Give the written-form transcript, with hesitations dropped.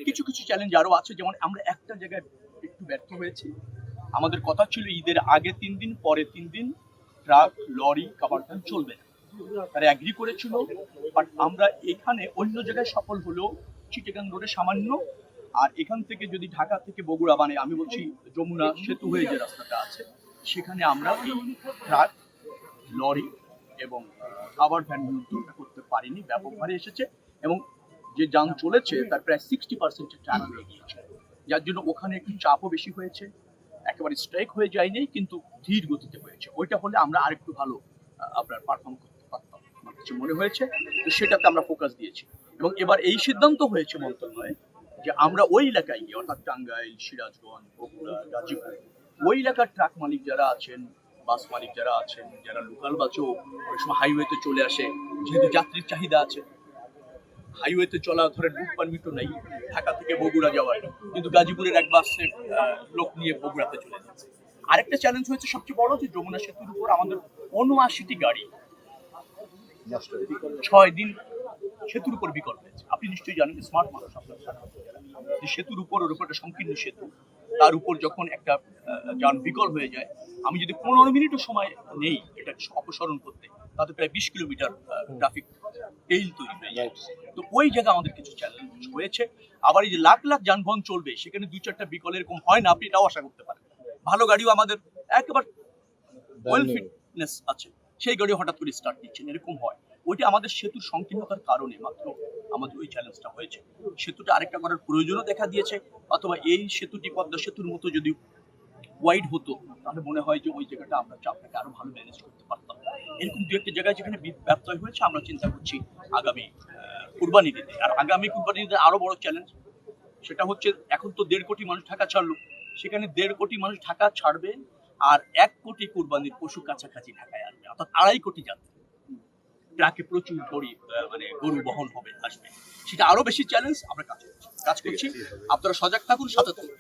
কিছু কিছু চ্যালেঞ্জ আরো আছে, যেমন আমরা একটা জায়গায় একটু ব্যর্থ হয়েছি। আমাদের কথা ছিল ঈদের আগে 3 দিন, পরে 3 দিন ট্রাক, লরি, কাভার ভ্যান চলবে না। তারা অ্যাগ্রি করেছিল, বাট আমরা এখানে অন্য জায়গায় সফল হলেও চিটাগাং রোডে সামান্য, আর এখান থেকে যদি ঢাকা থেকে বগুড়া, মানে আমি বলছি যমুনা সেতু হয়ে যে রাস্তাটা আছে, সেখানে আমরা এই ট্রাক, লরি এবং কাভার ভ্যান নিয়ন্ত্রণটা করতে পারিনি, ব্যাপক হারে এসেছে এবং যে যান চলেছে তার প্রায় 60% ট্রাক হয়ে গিয়েছে, যার জন্য ওখানে একটু চাপও বেশি হয়েছে। একেবারে স্ট্রাইক হয়ে যায়নি, কিন্তু ধীর গতিতে হয়েছে। ওইটা হলে আমরা আরেকটু ভালো আপনার পারফর্ম করতে পারতাম, আমার কিছু মনে হয়েছে। তো সেটাতে আমরা ফোকাস দিয়েছি এবং এবার এই সিদ্ধান্ত হয়েছে মন্ত্রণালয়ে যে আমরা ওই এলাকায় গিয়ে, অর্থাৎ টাঙ্গাইল, সিরাজগঞ্জ, বগুড়া, গাজীপুর, ওই এলাকার ট্রাক মালিক যারা আছেন, বাস মালিক যারা আছেন, যারা লোকাল বাসও অনেক সময় হাইওয়েতে চলে আসে, যেহেতু যাত্রীর চাহিদা আছে, হাইওয়েতে চলা ধরে রুট পারমিটও নেই ঢাকা থেকে বগুড়া যাওয়ার, কিন্তু গাজীপুরের এক বাসে লোক নিয়ে বগুড়াতে চলে যাচ্ছে। আরেকটা চ্যালেঞ্জ হয়েছে সবচেয়ে বড়, যে যমুনা সেতুর উপর আমাদের ৭৯টি গাড়ি ৬ দিন সেতুর উপর বিকল হয়েছে। আপনি নিশ্চয়ই জানেন, স্মার্ট মানুষ আপনার যে সেতুর উপর, ওর উপর একটা সংকীর্ণ সেতু, তার উপর যখন একটা যান বিকল হয়ে যায়, আমি যদি 15 মিনিটও সময় নেই এটা অপসারণ করতে, তাতে প্রায় 20 কিলোমিটার ট্রাফিক টেইল তৈরি হয়ে যায়। তো ওই জায়গায় আমাদের কিছু চ্যালেঞ্জ হয়েছে। আবার এই যে লাখ লাখ যানবাহন চলবে, সেখানে 2-4টা বিকল এরকম হয় না, আপনি এটাও আশা করতে পারেন। ভালো গাড়িও আমাদের একেবারে ওয়েল ফিটনেস আছে, সেই গাড়ি হঠাৎ করে স্টার্ট নিচ্ছেন, এরকম হয়। ওইটা আমাদের সেতুর সংকীর্ণতার কারণে মাত্র আমাদের ওই চ্যালেঞ্জটা হয়েছে। সেতুটা আরেকটা করার প্রয়োজনও দেখা দিয়েছে, অথবা এই সেতুটি পদ্মা সেতুর মতো যদি ওয়াইড হতো, তাহলে মনে হয় যে ওই জায়গাটা আমরা চাপটাকে আরো ভালো ম্যানেজ করতে পারতাম। এরকম দু একটা জায়গায় যেখানে ব্যত্যয় হয়েছে, আমরা চিন্তা করছি আগামী কুরবানি ঈদে। আর আগামী কুরবানি ঈদের আরো বড় চ্যালেঞ্জ, সেটা হচ্ছে এখন তো 1.5 কোটি মানুষ ঢাকা ছাড়লো, সেখানে 1.5 কোটি মানুষ ঢাকা ছাড়বে, আর 1 কোটি কুরবানির পশু কাছাকাছি ঢাকায় আসবে, অর্থাৎ 2.5 কোটি যাত্রী ট্রাকে প্রচুর মানে গরু বহন হবে, আসবে। সেটা আরো বেশি চ্যালেঞ্জ। আমরা কাজ করছি, আপনারা সজাগ থাকুন, সাথে থাকুন।